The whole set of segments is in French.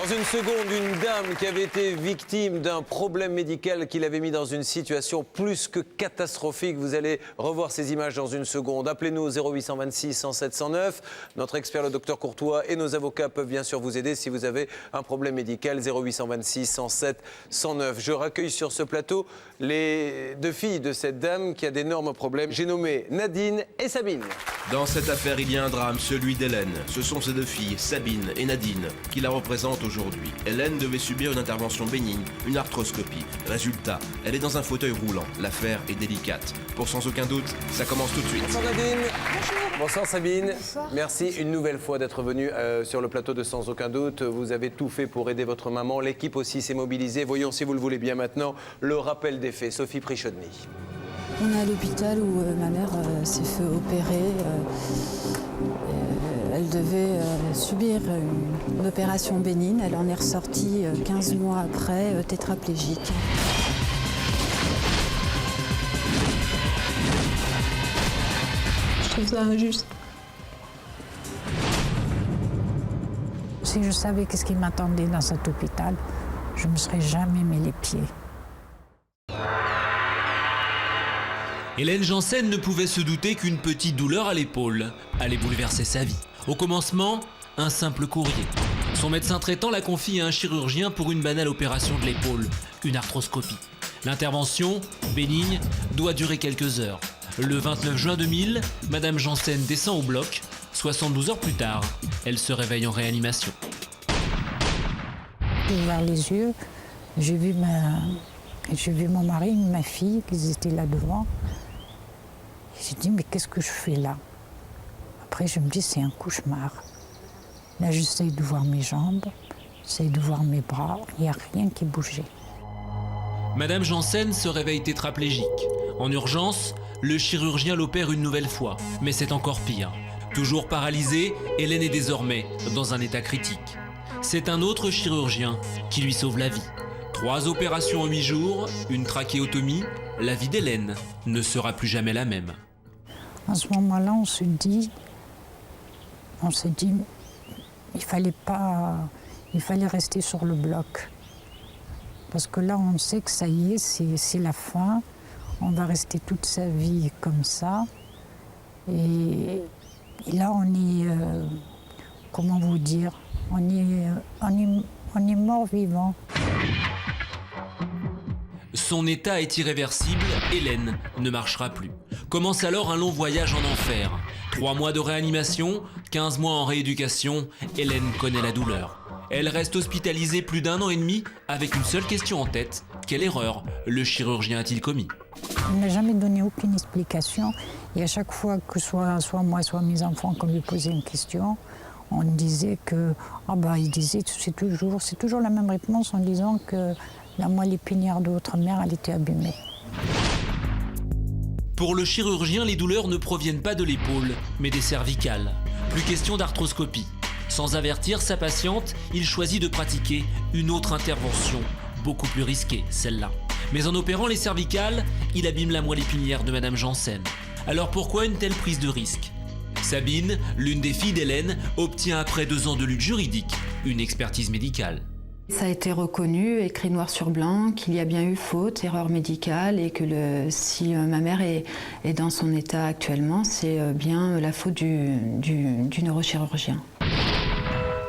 Dans une seconde, une dame qui avait été victime d'un problème médical qui l'avait mis dans une situation plus que catastrophique. Vous allez revoir ces images dans une seconde. Appelez-nous au 0826 107 109. Notre expert, le docteur Courtois, et nos avocats peuvent bien sûr vous aider si vous avez un problème médical. 0826 107 109. Je raccueille sur ce plateau les deux filles de cette dame qui a d'énormes problèmes. J'ai nommé Nadine et Sabine. Dans cette affaire, il y a un drame, celui d'Hélène. Ce sont ces deux filles, Sabine et Nadine, qui la représentent aujourd'hui. Hélène devait subir une intervention bénigne, une arthroscopie. Résultat, elle est dans un fauteuil roulant. L'affaire est délicate. Pour sans aucun doute, ça commence tout de suite. Bonsoir Nadine. Bonjour. Bonsoir Sabine. Bonsoir. Merci une nouvelle fois d'être venue sur le plateau de Sans aucun doute. Vous avez tout fait pour aider votre maman. L'équipe aussi s'est mobilisée. Voyons si vous le voulez bien maintenant le rappel des faits. Sophie Prichodny. On est à l'hôpital où ma mère s'est fait opérer. Elle devait subir une opération bénigne. Elle en est ressortie 15 mois après, tétraplégique. Je trouve ça injuste. Si je savais qu'est-ce qui m'attendait dans cet hôpital, je ne me serais jamais mis les pieds. Hélène Janssen ne pouvait se douter qu'une petite douleur à l'épaule allait bouleverser sa vie. Au commencement, un simple courrier. Son médecin traitant la confie à un chirurgien pour une banale opération de l'épaule, une arthroscopie. L'intervention, bénigne, doit durer quelques heures. Le 29 juin 2000, Madame Janssen descend au bloc. 72 heures plus tard, elle se réveille en réanimation. J'ai ouvert les yeux, j'ai vu mon mari, ma fille, qui étaient là devant. J'ai dit, mais qu'est-ce que je fais là? Après, je me dis, c'est un cauchemar. Là, j'essaye de voir mes jambes, j'essaye de voir mes bras, il n'y a rien qui bougeait. Madame Janssen se réveille tétraplégique. En urgence, le chirurgien l'opère une nouvelle fois, mais c'est encore pire. Toujours paralysée, Hélène est désormais dans un état critique. C'est un autre chirurgien qui lui sauve la vie. 3 opérations en 8 jours, une trachéotomie, la vie d'Hélène ne sera plus jamais la même. À ce moment-là, on s'est dit, il fallait rester sur le bloc. Parce que là, on sait que ça y est, c'est la fin. On va rester toute sa vie comme ça. Et là, on est, comment vous dire, on est mort-vivant. Son état est irréversible, Hélène ne marchera plus. Commence alors un long voyage en enfer. 3 mois de réanimation, 15 mois en rééducation, Hélène connaît la douleur. Elle reste hospitalisée plus d'1 an et demi avec une seule question en tête. Quelle erreur le chirurgien a-t-il commis? Il ne m'a jamais donné aucune explication. Et à chaque fois que soit moi, soit mes enfants, qu'on lui posait une question, on disait que, c'est toujours la même réponse en disant que la moelle épinière de votre mère, elle était abîmée. Pour le chirurgien, les douleurs ne proviennent pas de l'épaule, mais des cervicales. Plus question d'arthroscopie. Sans avertir sa patiente, il choisit de pratiquer une autre intervention, beaucoup plus risquée, celle-là. Mais en opérant les cervicales, il abîme la moelle épinière de Madame Janssen. Alors pourquoi une telle prise de risque? Sabine, l'une des filles d'Hélène, obtient après 2 ans de lutte juridique une expertise médicale. Ça a été reconnu, écrit noir sur blanc, qu'il y a bien eu faute, erreur médicale et que si ma mère est dans son état actuellement, c'est bien la faute du neurochirurgien.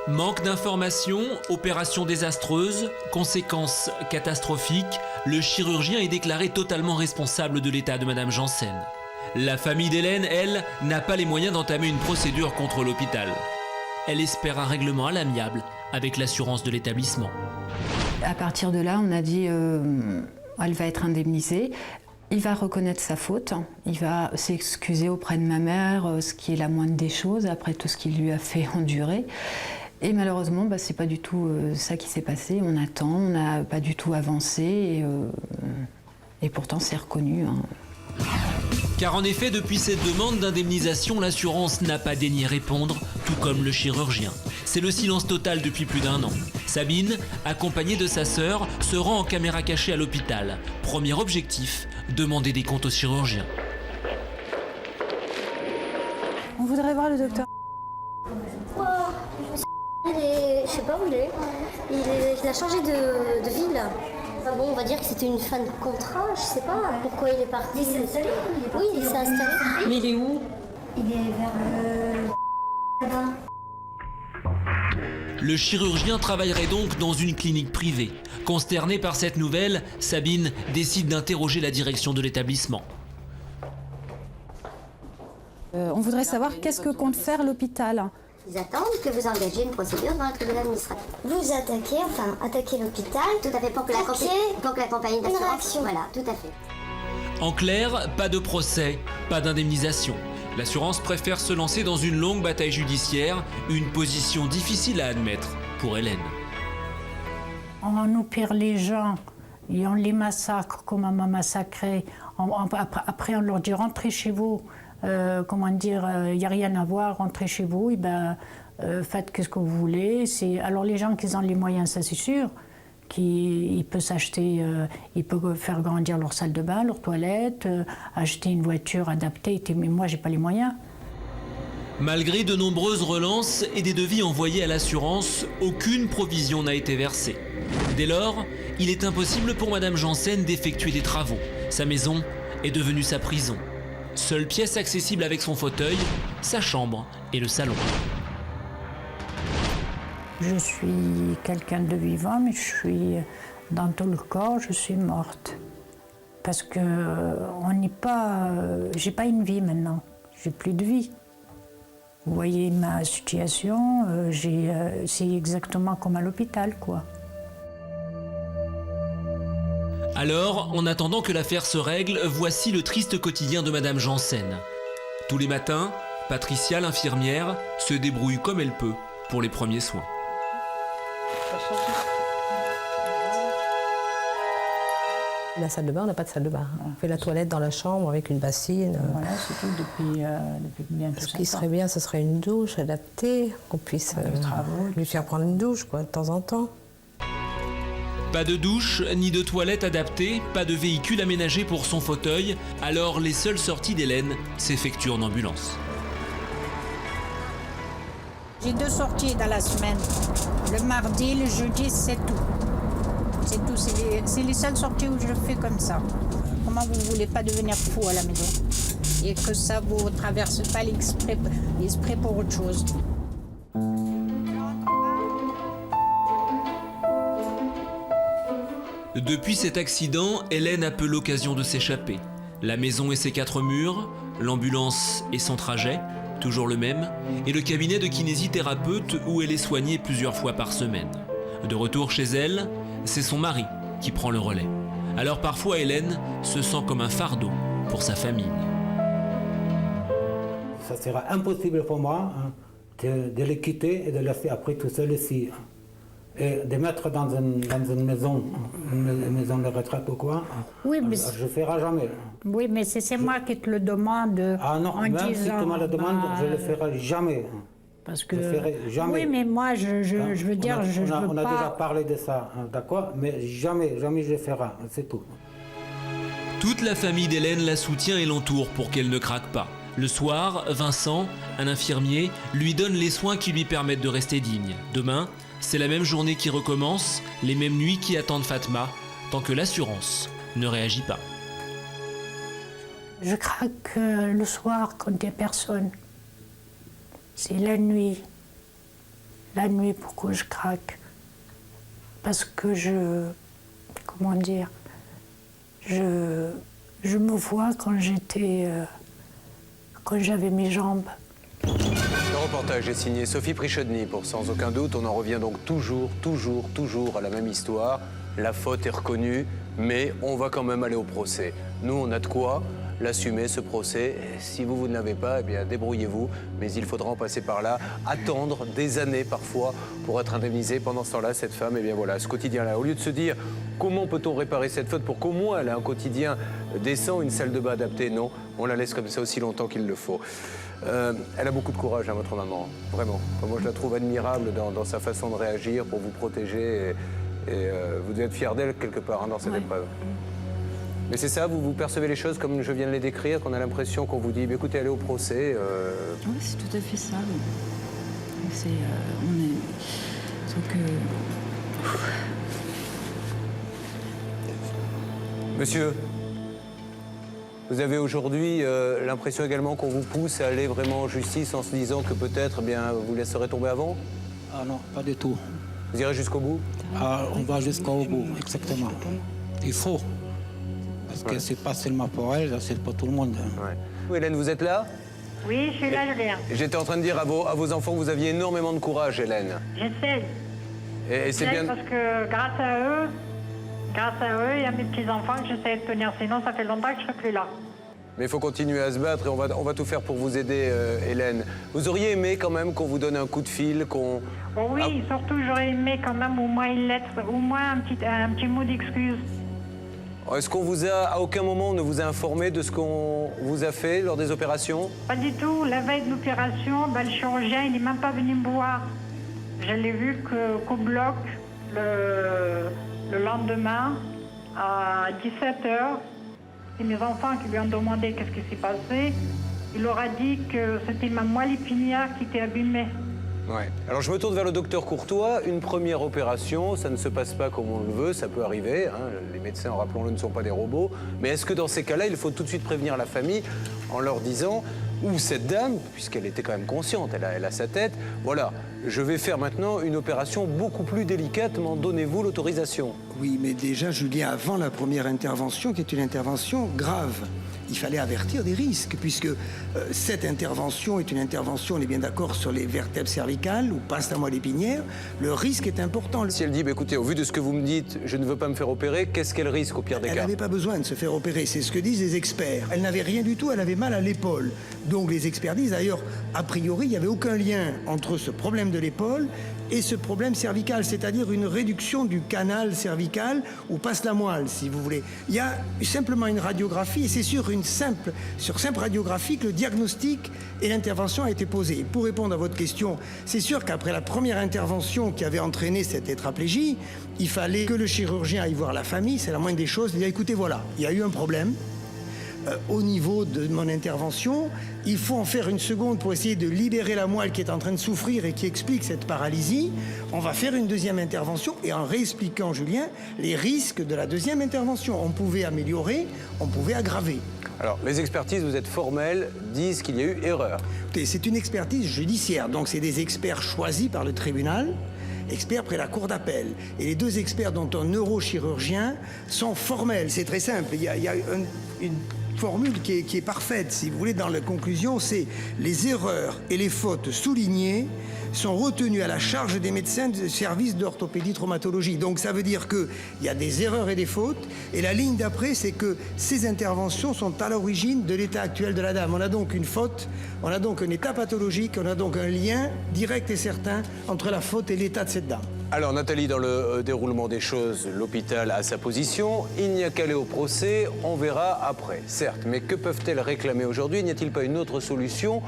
Manque d'informations, opération désastreuse, conséquences catastrophiques, le chirurgien est déclaré totalement responsable de l'état de Madame Janssen. La famille d'Hélène, elle, n'a pas les moyens d'entamer une procédure contre l'hôpital. Elle espère un règlement à l'amiable avec l'assurance de l'établissement. À partir de là, on a dit elle va être indemnisée. Il va reconnaître sa faute, il va s'excuser auprès de ma mère, ce qui est la moindre des choses, après tout ce qu'il lui a fait endurer. Et malheureusement, c'est pas du tout ça qui s'est passé. On attend, on n'a pas du tout avancé et pourtant c'est reconnu. Car en effet, depuis cette demande d'indemnisation, l'assurance n'a pas daigné répondre, tout comme le chirurgien. C'est le silence total depuis plus d'1 an. Sabine, accompagnée de sa sœur, se rend en caméra cachée à l'hôpital. Premier objectif, demander des comptes au chirurgien. On voudrait voir le docteur. Elle est je sais pas où il est. Il a changé de ville. Enfin bon, on va dire que c'était une fin de contrat, je sais pas pourquoi il est parti. Il s'est installé? Oui, il s'est installé. Mais il est où? Il est vers là-bas. Le chirurgien travaillerait donc dans une clinique privée. Consternée par cette nouvelle, Sabine décide d'interroger la direction de l'établissement. On voudrait savoir qu'est-ce que compte faire l'hôpital. Ils attendent que vous engagiez une procédure devant le tribunal administratif. Vous attaquez l'hôpital. Tout à fait, pour que la compagnie d'assurance... Voilà, tout à fait. En clair, pas de procès, pas d'indemnisation. L'assurance préfère se lancer dans une longue bataille judiciaire, une position difficile à admettre pour Hélène. On opère les gens et on les massacre comme on m'a massacré. Après, on leur dit rentrez chez vous. Comment dire, il n'y a rien à voir, rentrez chez vous. Et faites ce que vous voulez. Alors les gens qui ont les moyens, ça c'est sûr. Ils peuvent s'acheter, ils peuvent faire grandir leur salle de bain, leur toilette, acheter une voiture adaptée, mais moi j'ai pas les moyens. Malgré de nombreuses relances et des devis envoyés à l'assurance, aucune provision n'a été versée. Dès lors, il est impossible pour Madame Janssen d'effectuer des travaux. Sa maison est devenue sa prison. Seule pièce accessible avec son fauteuil, sa chambre et le salon. Je suis quelqu'un de vivant, mais je suis dans tout le corps, je suis morte. Parce que on n'est pas, j'ai pas une vie maintenant, j'ai plus de vie. Vous voyez ma situation, c'est exactement comme à l'hôpital, quoi. Alors, en attendant que l'affaire se règle, voici le triste quotidien de Madame Janssen. Tous les matins, Patricia, l'infirmière, se débrouille comme elle peut pour les premiers soins. La salle de bain, on n'a pas de salle de bain. On fait la toilette dans la chambre avec une bassine. Voilà, c'est tout depuis bientôt 5 ans. Ce qui serait bien, ce serait une douche adaptée, qu'on puisse lui faire prendre une douche de temps en temps. Pas de douche, ni de toilette adaptée, pas de véhicule aménagé pour son fauteuil, alors les seules sorties d'Hélène s'effectuent en ambulance. J'ai 2 sorties dans la semaine. Le mardi, le jeudi, c'est tout. C'est tout, c'est les seules sorties où je fais comme ça. Comment vous voulez pas devenir fou à la maison? Et que ça vous traverse pas l'esprit pour autre chose. Depuis cet accident, Hélène a peu l'occasion de s'échapper. La maison et ses 4 murs, l'ambulance et son trajet, toujours le même, et le cabinet de kinésithérapeute où elle est soignée plusieurs fois par semaine. De retour chez elle, c'est son mari qui prend le relais. Alors parfois Hélène se sent comme un fardeau pour sa famille. Ça sera impossible pour moi de les quitter et de laisser après tout seul ici. Et de mettre dans une maison de retraite ou quoi, oui, mais je ne ferai jamais. Oui, mais c'est moi qui te le demande. Ah non, même si tu me le demandes, je ne le ferai jamais. Parce que... Je le ferai jamais. Oui, mais moi, je veux dire, je veux pas... On a déjà parlé de ça, d'accord, mais jamais je le ferai, c'est tout. Toute la famille d'Hélène la soutient et l'entoure pour qu'elle ne craque pas. Le soir, Vincent, un infirmier, lui donne les soins qui lui permettent de rester digne. Demain, c'est la même journée qui recommence, les mêmes nuits qui attendent Fatma, tant que l'assurance ne réagit pas. Je craque le soir quand il n'y a personne. C'est la nuit. La nuit, pourquoi je craque? Parce que comment dire, je me vois quand j'avais mes jambes. Le reportage est signé Sophie Prichodny pour Sans aucun doute. On en revient donc toujours à la même histoire. La faute est reconnue, mais on va quand même aller au procès. Nous, on a de quoi l'assumer, ce procès. Si vous ne l'avez pas, eh bien, débrouillez-vous. Mais il faudra en passer par là, attendre des années parfois pour être indemnisé. Pendant ce temps-là, cette femme, eh bien voilà, ce quotidien-là, au lieu de se dire comment peut-on réparer cette faute pour qu'au moins elle ait un quotidien décent, une salle de bain adaptée, non, on la laisse comme ça aussi longtemps qu'il le faut. Elle a beaucoup de courage, hein, votre maman, vraiment. Moi, je la trouve admirable dans sa façon de réagir pour vous protéger. Et vous devez être fier d'elle quelque part, hein, dans cette épreuve. Mais c'est ça, vous percevez les choses comme je viens de les décrire, qu'on a l'impression qu'on vous dit, écoutez, allez au procès. Oui, c'est tout à fait ça. Donc, Monsieur, vous avez aujourd'hui l'impression également qu'on vous pousse à aller vraiment en justice en se disant que peut-être vous laisserez tomber avant? Ah non, pas du tout. Vous irez jusqu'au bout? Ah, on va jusqu'au bout, exactement. Il faut. Parce que c'est pas seulement pour elle, c'est pour tout le monde. Ouais. Hélène, vous êtes là? Oui, je suis là, Julien. J'étais en train de dire à vos enfants que vous aviez énormément de courage, Hélène. J'essaie. Et c'est bien... Parce que grâce à eux et à mes petits-enfants, j'essaie de tenir. Sinon, ça fait longtemps que je ne serai plus là. Mais il faut continuer à se battre et on va tout faire pour vous aider, Hélène. Vous auriez aimé quand même qu'on vous donne un coup de fil, qu'on... Oh oui, surtout, j'aurais aimé quand même au moins une lettre, au moins un petit mot d'excuse. Est-ce qu'on vous a, à aucun moment, on ne vous a informé de ce qu'on vous a fait lors des opérations? Pas du tout. La veille de l'opération, le chirurgien, il n'est même pas venu me voir. Je l'ai vu qu'au bloc, le lendemain, à 17h. C'est mes enfants qui lui ont demandé qu'est-ce qui s'est passé. Il leur a dit que c'était ma moelle épinière qui était abîmée. Ouais. Alors je me tourne vers le docteur Courtois. Une première opération, ça ne se passe pas comme on le veut, ça peut arriver. Hein. Les médecins, rappelons-le, ne sont pas des robots. Mais est-ce que dans ces cas-là, il faut tout de suite prévenir la famille en leur disant, ou cette dame, puisqu'elle était quand même consciente, elle a sa tête, voilà, je vais faire maintenant une opération beaucoup plus délicate, m'en donnez-vous l'autorisation? Oui, mais déjà, Julien, avant la première intervention, qui est une intervention grave, il fallait avertir des risques, puisque cette intervention est une intervention, on est bien d'accord, sur les vertèbres cervicales, ou passe la moelle épinière, le risque est important. Si elle dit, écoutez, au vu de ce que vous me dites, je ne veux pas me faire opérer, qu'est-ce qu'elle risque au pire des cas? Elle n'avait pas besoin de se faire opérer, c'est ce que disent les experts. Elle n'avait rien du tout, elle avait mal à l'épaule. Donc les experts disent, d'ailleurs, a priori, il n'y avait aucun lien entre ce problème de l'épaule et ce problème cervical, c'est-à-dire une réduction du canal cervical où passe la moelle, si vous voulez. Il y a simplement une radiographie, et c'est sur simple radiographie que le diagnostic et l'intervention a été posé. Pour répondre à votre question, c'est sûr qu'après la première intervention qui avait entraîné cette tétraplégie, il fallait que le chirurgien aille voir la famille, c'est la moindre des choses, il a dit, écoutez, voilà, il y a eu un problème. Au niveau de mon intervention, il faut en faire une seconde pour essayer de libérer la moelle qui est en train de souffrir et qui explique cette paralysie. On va faire une deuxième intervention et en réexpliquant, Julien, les risques de la deuxième intervention. On pouvait améliorer, on pouvait aggraver. Alors, les expertises, vous êtes formelles, disent qu'il y a eu erreur. C'est une expertise judiciaire, donc c'est des experts choisis par le tribunal, experts près la cour d'appel. Et les deux experts, dont un neurochirurgien, sont formels. C'est très simple. Il y a une formule qui est parfaite, si vous voulez, dans la conclusion, c'est les erreurs et les fautes soulignées sont retenues à la charge des médecins du service d'orthopédie traumatologie. Donc ça veut dire qu'il y a des erreurs et des fautes, et la ligne d'après, c'est que ces interventions sont à l'origine de l'état actuel de la dame. On a donc une faute, on a donc un état pathologique, on a donc un lien direct et certain entre la faute et l'état de cette dame. Alors Nathalie, dans le déroulement des choses, l'hôpital a sa position, il n'y a qu'à aller au procès, on verra après, certes. Mais que peuvent-elles réclamer aujourd'hui? N'y a-t-il pas une autre solution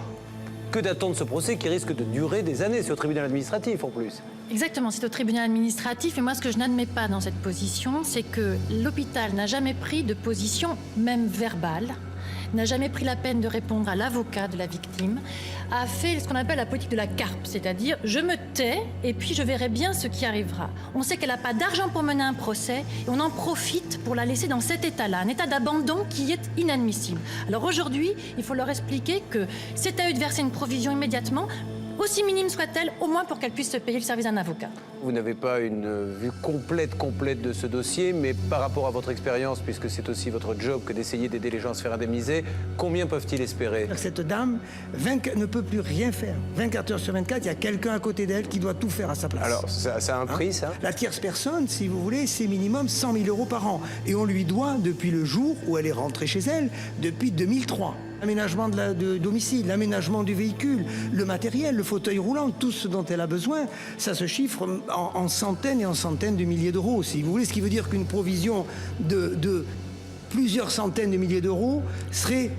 que d'attendre ce procès qui risque de durer des années? C'est au tribunal administratif en plus. Exactement, c'est au tribunal administratif. Et moi, ce que je n'admets pas dans cette position, c'est que l'hôpital n'a jamais pris de position, même verbale, n'a jamais pris la peine de répondre à l'avocat de la victime, a fait ce qu'on appelle la politique de la carpe, c'est-à-dire je me tais et puis je verrai bien ce qui arrivera. On sait qu'elle n'a pas d'argent pour mener un procès et on en profite pour la laisser dans cet état-là, un état d'abandon qui est inadmissible. Alors aujourd'hui, il faut leur expliquer que c'est à eux de verser une provision immédiatement, aussi minime soit-elle, au moins pour qu'elle puisse se payer le service d'un avocat. Vous n'avez pas une vue complète de ce dossier, mais par rapport à votre expérience, puisque c'est aussi votre job que d'essayer d'aider les gens à se faire indemniser, combien peuvent-ils espérer? Cette dame ne peut plus rien faire. 24 heures sur 24, il y a quelqu'un à côté d'elle qui doit tout faire à sa place. Alors, ça a un prix, ça? La tierce personne, si vous voulez, c'est minimum 100 000 € par an. Et on lui doit, depuis le jour où elle est rentrée chez elle, depuis 2003. L'aménagement de domicile, l'aménagement du véhicule, le matériel, le fauteuil roulant, tout ce dont elle a besoin, ça se chiffre en centaines et en centaines de milliers d'euros, si vous voulez. Ce qui veut dire qu'une provision de plusieurs centaines de milliers d'euros serait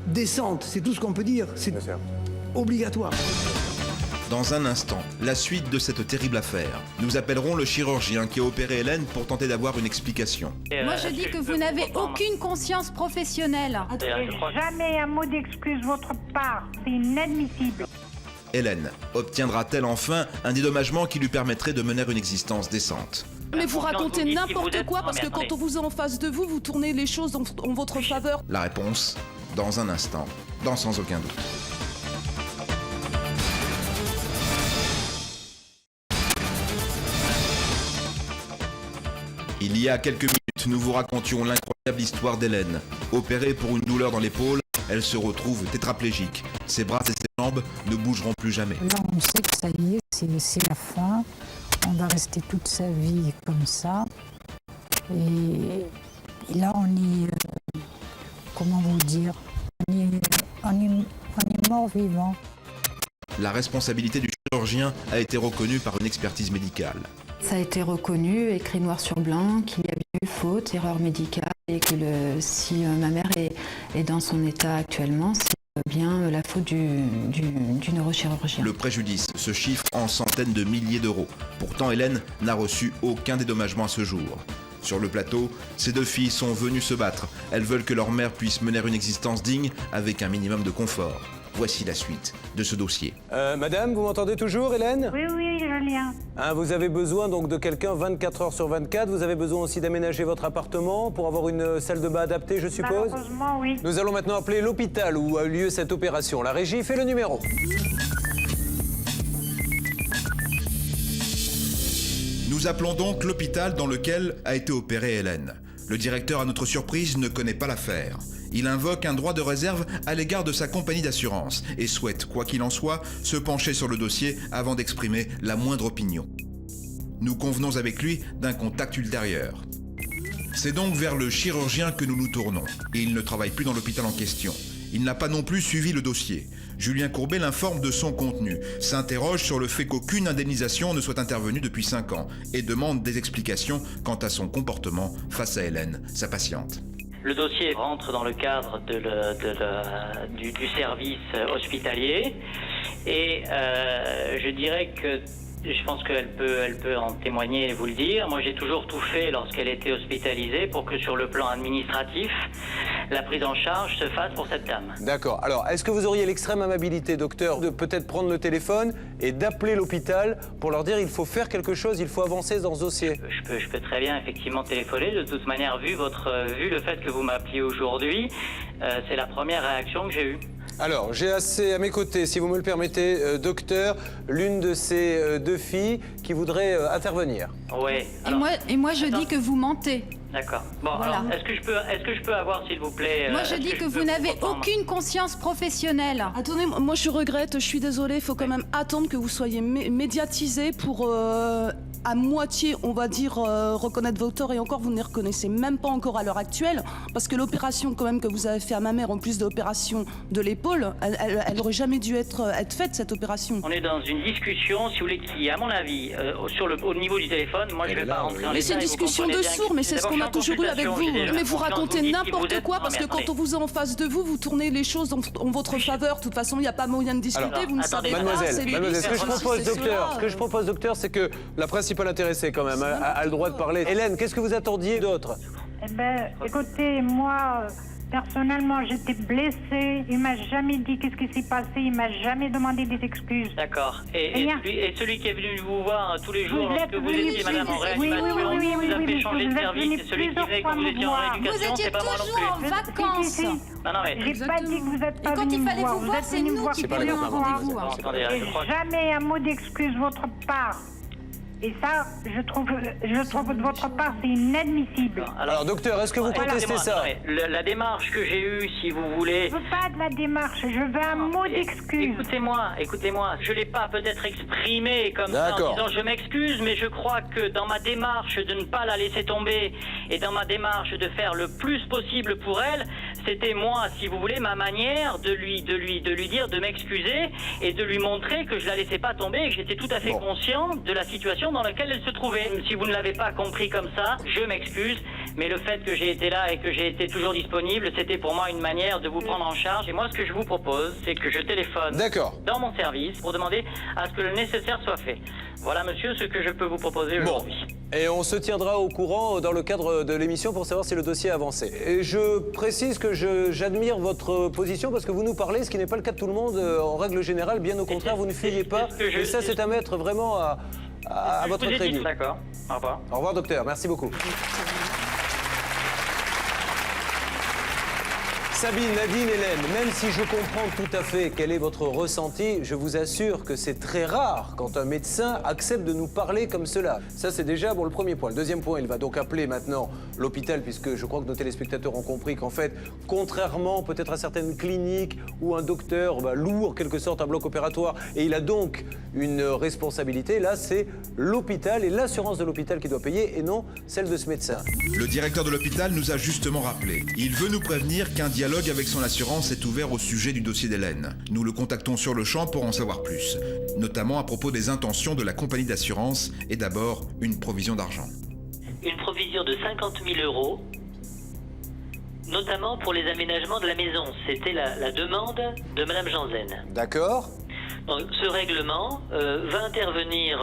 décente. C'est tout ce qu'on peut dire. C'est obligatoire. Dans un instant, la suite de cette terrible affaire. Nous appellerons le chirurgien qui a opéré Hélène pour tenter d'avoir une explication. Moi je dis que vous n'avez aucune conscience professionnelle. Jamais un mot d'excuse de votre part, c'est inadmissible. Hélène obtiendra-t-elle enfin un dédommagement qui lui permettrait de mener une existence décente? Mais vous racontez n'importe quoi parce que quand on vous est en face de vous, vous tournez les choses en votre faveur. La réponse, dans un instant, dans Sans aucun doute. Il y a quelques minutes, nous vous racontions l'incroyable histoire d'Hélène. Opérée pour une douleur dans l'épaule, elle se retrouve tétraplégique. Ses bras et ses jambes ne bougeront plus jamais. Là, on sait que ça y est, c'est la fin. On va rester toute sa vie comme ça. Et là, on est... comment vous dire? On est mort-vivant. La responsabilité du chirurgien a été reconnue par une expertise médicale. Ça a été reconnu, écrit noir sur blanc, qu'il y avait eu faute, erreur médicale, et que si ma mère est dans son état actuellement, c'est bien la faute du neurochirurgien. Le préjudice se chiffre en centaines de milliers d'euros. Pourtant, Hélène n'a reçu aucun dédommagement à ce jour. Sur le plateau, ces deux filles sont venues se battre. Elles veulent que leur mère puisse mener une existence digne avec un minimum de confort. Voici la suite de ce dossier. Madame, vous m'entendez toujours, Hélène? Oui, oui, Julien. Vous avez besoin donc de quelqu'un 24 heures sur 24. Vous avez besoin aussi d'aménager votre appartement pour avoir une salle de bain adaptée, je suppose? Malheureusement, oui. Nous allons maintenant appeler l'hôpital où a eu lieu cette opération. La régie fait le numéro. Nous appelons donc l'hôpital dans lequel a été opérée Hélène. Le directeur, à notre surprise, ne connaît pas l'affaire. Il invoque un droit de réserve à l'égard de sa compagnie d'assurance et souhaite, quoi qu'il en soit, se pencher sur le dossier avant d'exprimer la moindre opinion. Nous convenons avec lui d'un contact ultérieur. C'est donc vers le chirurgien que nous nous tournons. Et il ne travaille plus dans l'hôpital en question. Il n'a pas non plus suivi le dossier. Julien Courbet l'informe de son contenu, s'interroge sur le fait qu'aucune indemnisation ne soit intervenue depuis 5 ans et demande des explications quant à son comportement face à Hélène, sa patiente. Le dossier rentre dans le cadre du service hospitalier et je dirais que je pense qu'elle peut en témoigner et vous le dire. Moi, j'ai toujours tout fait lorsqu'elle était hospitalisée pour que sur le plan administratif, la prise en charge se fasse pour cette dame. D'accord. Alors, est-ce que vous auriez l'extrême amabilité, docteur, de peut-être prendre le téléphone et d'appeler l'hôpital pour leur dire il faut faire quelque chose, il faut avancer dans ce dossier? Je peux très bien effectivement téléphoner. De toute manière, vu le fait que vous m'appeliez aujourd'hui, c'est la première réaction que j'ai eue. Alors, j'ai assez à mes côtés, si vous me le permettez, docteur, l'une de ces deux filles qui voudrait intervenir. Oui. Et moi, je dis que vous mentez. D'accord. Bon, Voilà. alors, est-ce que je peux avoir, s'il vous plaît... Moi, je dis que vous n'avez aucune conscience professionnelle. Attendez, moi je regrette, je suis désolée, il faut quand même attendre que vous soyez médiatisé pour à moitié, on va dire, reconnaître vos torts, et encore, vous ne les reconnaissez même pas encore à l'heure actuelle, parce que l'opération quand même que vous avez fait à ma mère, en plus de l'opération de l'épaule, elle aurait jamais dû être faite, cette opération. On est dans une discussion, si vous voulez, qui, à mon avis, au niveau du téléphone, moi je vais pas rentrer en détail. Mais c'est une discussion de sourds, mais c'est ce qu'on a toujours eu avec vous. Mais vous racontez n'importe quoi, parce que quand on vous est en face de vous, vous tournez les choses en votre faveur. De toute façon, il n'y a pas moyen de discuter, Alors, vous ne savez pas. Mademoiselle, ce que je propose, docteur, c'est que la principale intéressée, quand même, a le droit de parler. Hélène, qu'est-ce que vous attendiez d'autre? Eh bien, écoutez, moi, personnellement, j'étais blessée. Il m'a jamais dit qu'est-ce qui s'est passé. Il m'a jamais demandé des excuses. D'accord. Et celui qui est venu vous voir tous les jours lorsque vous étiez, madame, en réanimation, vous a fait changer de service. Et celui qui venait quand vous étiez en rééducation, c'est pas moi non plus. Vous étiez toujours en vacances. Non, mais... J'ai pas dit que vous êtes pas Et quand venu il fallait me voir. vous voir, c'est nous qui prenions un rendez-vous. Et jamais un mot d'excuse de votre part. Et ça, je trouve de votre part, c'est inadmissible. Alors, docteur, est-ce que vous contestez ça? La démarche que j'ai eue, si vous voulez... Je veux pas de la démarche, je veux un mot d'excuse. Écoutez-moi, je l'ai pas peut-être exprimé comme ça en disant je m'excuse, mais je crois que dans ma démarche de ne pas la laisser tomber et dans ma démarche de faire le plus possible pour elle, c'était moi, si vous voulez, ma manière de lui dire de m'excuser et de lui montrer que je la laissais pas tomber et que j'étais tout à fait conscient de la situation dans laquelle elle se trouvait. Si vous ne l'avez pas compris comme ça, je m'excuse, mais le fait que j'ai été là et que j'ai été toujours disponible, c'était pour moi une manière de vous prendre en charge. Et moi, ce que je vous propose, c'est que je téléphone dans mon service pour demander à ce que le nécessaire soit fait. Voilà, monsieur, ce que je peux vous proposer aujourd'hui. Et on se tiendra au courant dans le cadre de l'émission pour savoir si le dossier a avancé. Et je précise que j'admire votre position parce que vous nous parlez, ce qui n'est pas le cas de tout le monde en règle générale, bien au contraire, vous ne fuyez pas. Et ça, c'est à mettre vraiment à votre crédit. D'accord. Au revoir. Au revoir, docteur. Merci beaucoup. Sabine, Nadine, Hélène, même si je comprends tout à fait quel est votre ressenti, je vous assure que c'est très rare quand un médecin accepte de nous parler comme cela. Ça, c'est déjà le premier point. Le deuxième point, il va donc appeler maintenant l'hôpital, puisque je crois que nos téléspectateurs ont compris qu'en fait, contrairement peut-être à certaines cliniques où un docteur loue en quelque sorte un bloc opératoire et il a donc une responsabilité, là, c'est l'hôpital et l'assurance de l'hôpital qui doit payer et non celle de ce médecin. Le directeur de l'hôpital nous a justement rappelé. Il veut nous prévenir qu'un dialogue avec son assurance est ouvert au sujet du dossier d'Hélène. Nous le contactons sur le champ pour en savoir plus, notamment à propos des intentions de la compagnie d'assurance et d'abord une provision d'argent. Une provision de 50 000 €, notamment pour les aménagements de la maison. C'était la demande de Madame Janzen. D'accord. Donc, ce règlement va intervenir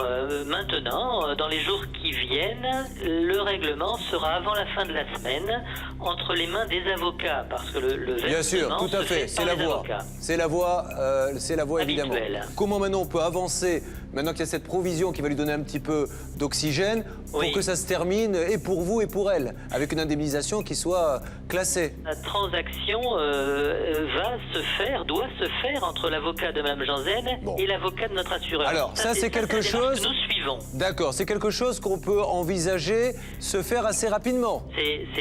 maintenant, dans les jours qui viennent. Le règlement sera avant la fin de la semaine entre les mains des avocats, parce que le Bien sûr, tout à fait, c'est la voie. C'est la voie évidemment. Comment maintenant on peut avancer, maintenant qu'il y a cette provision qui va lui donner un petit peu d'oxygène, pour que ça se termine et pour vous et pour elle, avec une indemnisation qui soit classée. La transaction doit se faire entre l'avocat de Mme Janzen et l'avocat de notre assureur. Alors, ça c'est quelque chose... que nous suivons. D'accord, c'est quelque chose qu'on peut envisager se faire assez rapidement.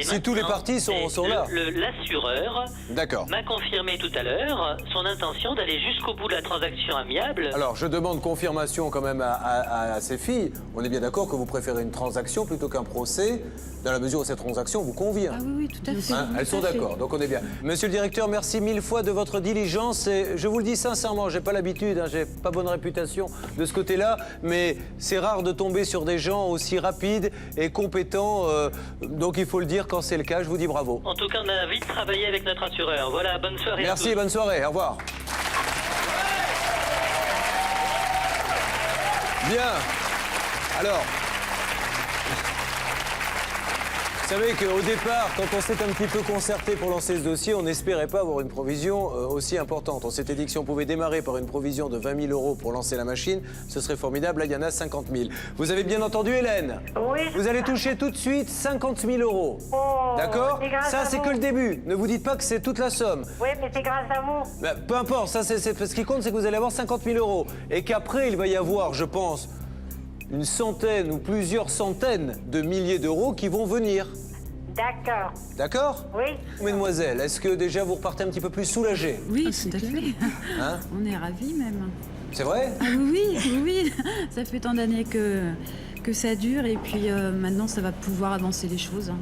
Si tous les partis sont là. L'assureur m'a confirmé tout à l'heure son intention d'aller jusqu'au bout de la transaction amiable. Alors, je demande confirmation quand même à ces filles. On est bien d'accord que vous préférez une transaction plutôt qu'un procès, dans la mesure où cette transaction vous convient. Ah oui, tout à fait. Elles sont d'accord, donc on est bien. Monsieur le directeur, merci mille fois de votre diligence. Et je vous le dis sincèrement, j'ai pas l'habitude, j'ai pas bonne réputation de ce côté-là, mais c'est rare de tomber sur des gens aussi rapides et compétents. Donc il faut le dire quand c'est le cas, je vous dis bravo. En tout cas, on a vite travaillé avec notre assureur. Voilà, bonne soirée. Merci, à tous. bonne soirée, au revoir. Bien. Alors, vous savez qu'au départ, quand on s'est un petit peu concerté pour lancer ce dossier, on n'espérait pas avoir une provision aussi importante. On s'était dit que si on pouvait démarrer par une provision de 20 000 € pour lancer la machine, ce serait formidable. Là, il y en a 50 000. Vous avez bien entendu, Hélène? Oui. Vous allez toucher tout de suite 50 000 €. Oh, d'accord? Ça, c'est que le début. Ne vous dites pas que c'est toute la somme. Oui, mais c'est grâce à vous. Peu importe, ça, ce qui compte, c'est que vous allez avoir 50 000 €. Et qu'après, il va y avoir, je pense, une centaine ou plusieurs centaines de milliers d'euros qui vont venir. D'accord. D'accord? Oui. Mesdemoiselles, est-ce que déjà vous repartez un petit peu plus soulagées? Oui, tout à fait. Hein? On est ravis même. C'est vrai? Ah oui. Ça fait tant d'années que ça dure et puis maintenant ça va pouvoir avancer les choses.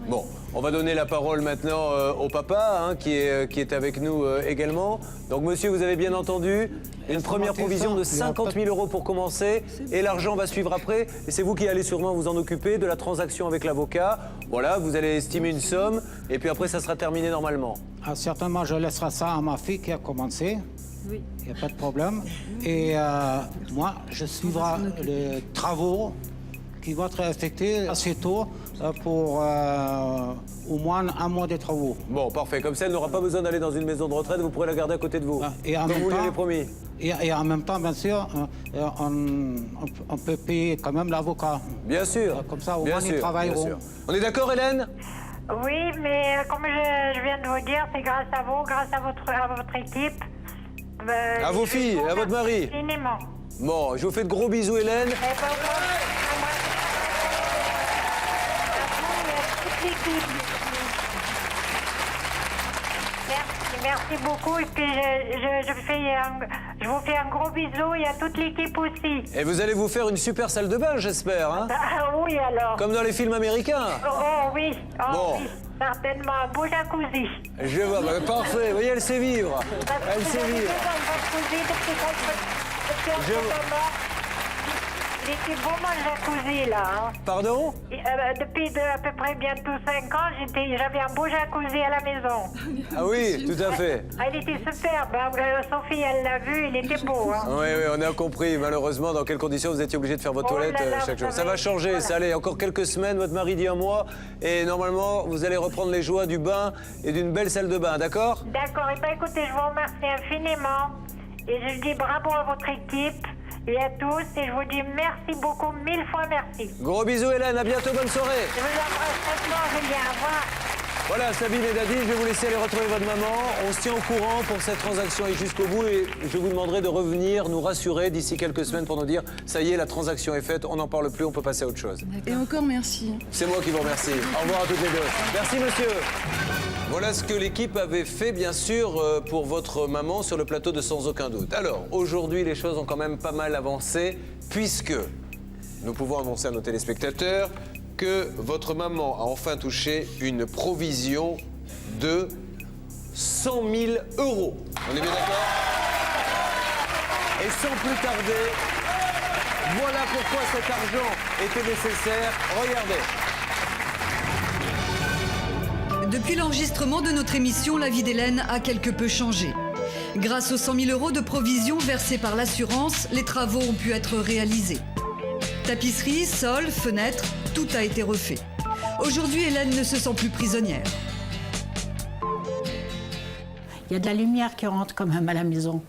Bon, on va donner la parole maintenant au papa qui est avec nous également. Donc monsieur, vous avez bien entendu, une première provision de 50 000 € pour commencer et l'argent va suivre après. Et c'est vous qui allez sûrement vous en occuper de la transaction avec l'avocat. Voilà, vous allez estimer une somme et puis après ça sera terminé normalement. Ah, certainement, je laisserai ça à ma fille qui a commencé. Oui. Il n'y a pas de problème. Et moi, je suivrai les travaux qui vont être effectués assez tôt pour au moins un mois de travaux. Bon, parfait. Comme ça, elle n'aura pas besoin d'aller dans une maison de retraite. Vous pourrez la garder à côté de vous. Et en comme même vous temps, l'avez promis. Et en même temps, bien sûr, on peut payer quand même l'avocat. Bien sûr. Comme ça, au bien moins, sûr, ils travailleront. bien sûr. On est d'accord, Hélène? Oui, mais comme je viens de vous dire, c'est grâce à vous, grâce à votre équipe. À vos filles, à votre mari. Infiniment. Bon, je vous fais de gros bisous, Hélène. Merci beaucoup. Et puis je vous fais un gros bisou et à toute l'équipe aussi. Et vous allez vous faire une super salle de bain, j'espère, hein? Ah oui, alors. Comme dans les films américains. Oh oui, bon. Oui, certainement. Un beau jacuzzi. Je vois, parfait. Vous voyez, elle sait vivre. Elle sait vivre. Il était beau mon jacuzzi là. Hein. Pardon? Depuis à peu près bientôt 5 ans, j'avais un beau jacuzzi à la maison. Ah oui, tout à fait. Ah, il était superbe. Hein. Sophie, elle l'a vu, il était beau. Hein. Oui, on a compris. Malheureusement, dans quelles conditions vous étiez obligé de faire vos toilettes chaque jour. Ça va changer, voilà. ça allait. Encore quelques semaines, votre mari dit un mois. Et normalement, vous allez reprendre les joies du bain et d'une belle salle de bain, d'accord? D'accord. Et bien écoutez, je vous remercie infiniment. Et je dis bravo à votre équipe et à tous. Et je vous dis merci beaucoup, 1000 fois merci. Gros bisous, Hélène. À bientôt, bonne soirée. Je vous embrasse très Julien. Au revoir. Voilà, Sabine et Nadine, je vais vous laisser aller retrouver votre maman. On se tient au courant pour cette transaction et jusqu'au bout. Et je vous demanderai de revenir nous rassurer d'ici quelques semaines pour nous dire ça y est, la transaction est faite, on n'en parle plus, on peut passer à autre chose. Et encore merci. C'est moi qui vous remercie. Au revoir à toutes les deux. Merci, monsieur. Voilà ce que l'équipe avait fait, bien sûr, pour votre maman sur le plateau de Sans Aucun Doute. Alors, aujourd'hui, les choses ont quand même pas mal avancé, puisque nous pouvons annoncer à nos téléspectateurs que votre maman a enfin touché une provision de 100 000 €. On est bien d'accord? Et sans plus tarder, voilà pourquoi cet argent était nécessaire. Regardez. Depuis l'enregistrement de notre émission, la vie d'Hélène a quelque peu changé. Grâce aux 100 000 € de provisions versées par l'assurance, les travaux ont pu être réalisés. Tapisserie, sol, fenêtres, tout a été refait. Aujourd'hui, Hélène ne se sent plus prisonnière. Il y a de la lumière qui rentre quand même à la maison.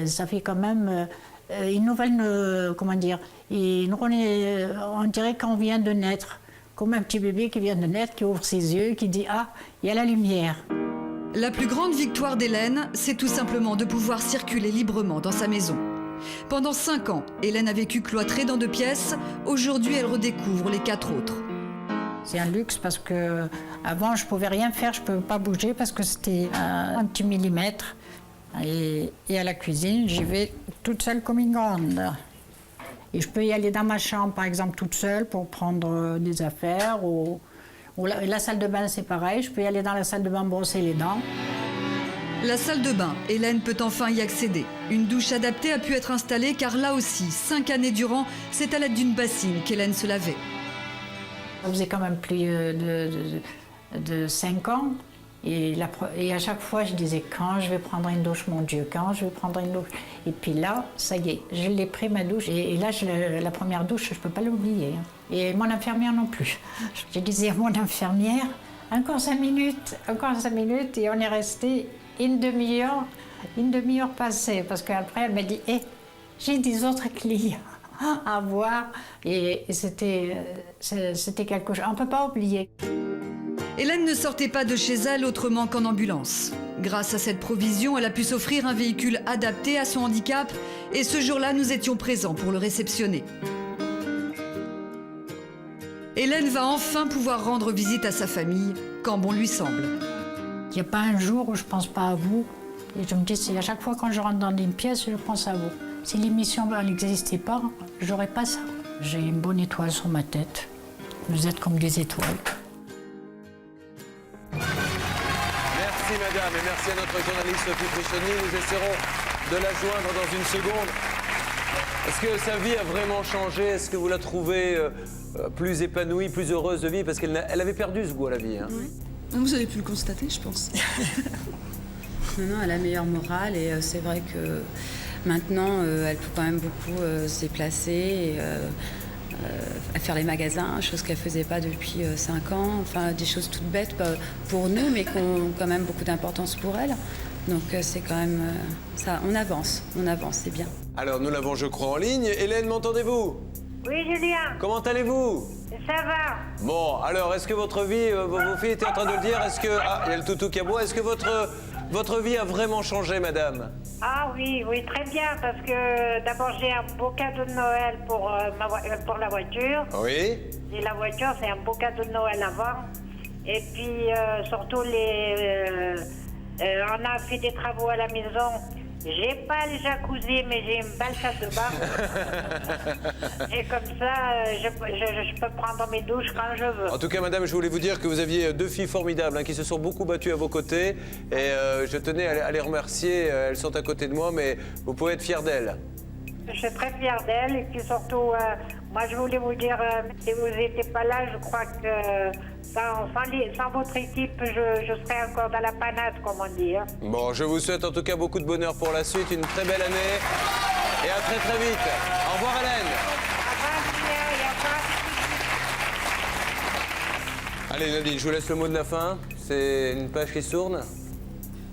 Ça fait quand même une nouvelle, comment dire, on dirait qu'on vient de naître. Comme un petit bébé qui vient de naître, qui ouvre ses yeux, qui dit « Ah, il y a la lumière ». La plus grande victoire d'Hélène, c'est tout simplement de pouvoir circuler librement dans sa maison. Pendant 5 ans, Hélène a vécu cloîtrée dans 2 pièces. Aujourd'hui, elle redécouvre les 4 autres. C'est un luxe parce que avant, je pouvais rien faire, je ne pouvais pas bouger parce que c'était un petit millimètre. Et à la cuisine, j'y vais toute seule comme une grande. Et je peux y aller dans ma chambre, par exemple, toute seule pour prendre des affaires. Ou la salle de bain, c'est pareil. Je peux y aller dans la salle de bain brosser les dents. La salle de bain, Hélène peut enfin y accéder. Une douche adaptée a pu être installée car là aussi, 5 années durant, c'est à l'aide d'une bassine qu'Hélène se lavait. Ça faisait quand même plus de 5 ans. Et à chaque fois, je disais, quand je vais prendre une douche, mon Dieu, quand je vais prendre une douche. Et puis là, ça y est, je l'ai pris ma douche. Et là, la première douche, je ne peux pas l'oublier. Et mon infirmière non plus. Je disais à mon infirmière, encore 5 minutes, et on est resté une demi-heure passée. Parce qu'après, elle m'a dit, j'ai des autres clients à voir. Et c'était quelque chose, on ne peut pas oublier. Hélène ne sortait pas de chez elle autrement qu'en ambulance. Grâce à cette provision, elle a pu s'offrir un véhicule adapté à son handicap et ce jour-là, nous étions présents pour le réceptionner. Hélène va enfin pouvoir rendre visite à sa famille quand bon lui semble. Il n'y a pas un jour où je ne pense pas à vous. Et je me dis, à chaque fois quand je rentre dans une pièce, je pense à vous. Si l'émission n'existait pas, je n'aurais pas ça. J'ai une bonne étoile sur ma tête. Vous êtes comme des étoiles. Merci madame et merci à notre journaliste Sophie Truchonnier. Nous essaierons de la joindre dans une seconde. Est-ce que sa vie a vraiment changé? Est-ce que vous la trouvez plus épanouie, plus heureuse de vivre? Parce qu'elle avait perdu ce goût à la vie. Hein. Oui. Vous avez pu le constater, je pense. Non, elle a meilleure morale et c'est vrai que maintenant, elle peut quand même beaucoup se déplacer et faire les magasins, chose qu'elle ne faisait pas depuis 5 ans. Enfin, des choses toutes bêtes pour nous, mais qui ont quand même beaucoup d'importance pour elle. Donc c'est quand même ça, on avance, c'est bien. Alors nous l'avons, je crois, en ligne. Hélène, m'entendez-vous? Oui, Julien. Comment allez-vous? Ça va. Bon, alors, est-ce que votre vie, vos filles étaient en train de le dire, est-ce que... Ah, il y a le toutou qui aboie. Est-ce que votre vie a vraiment changé, madame? Ah oui, très bien, parce que d'abord j'ai un beau cadeau de Noël pour la voiture. Oui. Et la voiture, c'est un beau cadeau de Noël avant. Et puis, surtout, on a fait des travaux à la maison. J'ai pas le jacuzzi, mais j'ai une belle salle de bain. Et comme ça, je peux prendre mes douches quand je veux. En tout cas, madame, je voulais vous dire que vous aviez 2 filles formidables qui se sont beaucoup battues à vos côtés. Et je tenais à les remercier. Elles sont à côté de moi, mais vous pouvez être fiers d'elles. Je suis très fière d'elle et puis surtout, moi je voulais vous dire, si vous n'étiez pas là, je crois que sans votre équipe, je serais encore dans la panade, comme on dit. Hein. Bon, je vous souhaite en tout cas beaucoup de bonheur pour la suite, une très belle année et à très très vite. Au revoir Hélène. Allez Nadine, je vous laisse le mot de la fin. C'est une page qui se tourne.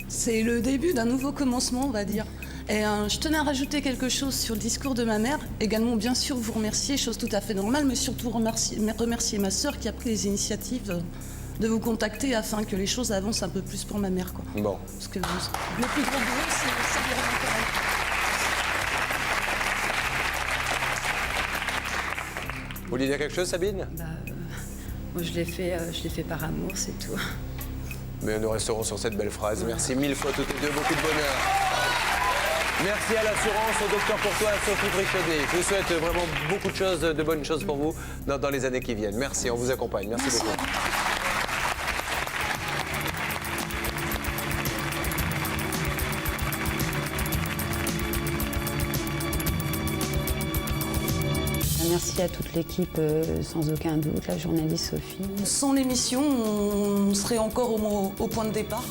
C'est le début d'un nouveau commencement, on va dire. Et je tenais à rajouter quelque chose sur le discours de ma mère. Également, bien sûr, vous remercier, chose tout à fait normale, mais surtout remercier ma sœur qui a pris les initiatives de vous contacter afin que les choses avancent un peu plus pour ma mère. Quoi. Bon. Parce que le plus gros boulot, c'est ça lui revient quand même. Vous voulez dire quelque chose, Sabine? Moi, je l'ai fait par amour, c'est tout. Mais nous resterons sur cette belle phrase. Merci mille fois toutes les deux, beaucoup de bonheur. Merci à l'assurance, au docteur Courtois, à Sophie Brichaudet. Je vous souhaite vraiment beaucoup de choses, de bonnes choses pour vous dans les années qui viennent. Merci, on vous accompagne. Merci beaucoup. Merci à toute l'équipe, sans aucun doute, la journaliste Sophie. Sans l'émission, on serait encore au point de départ.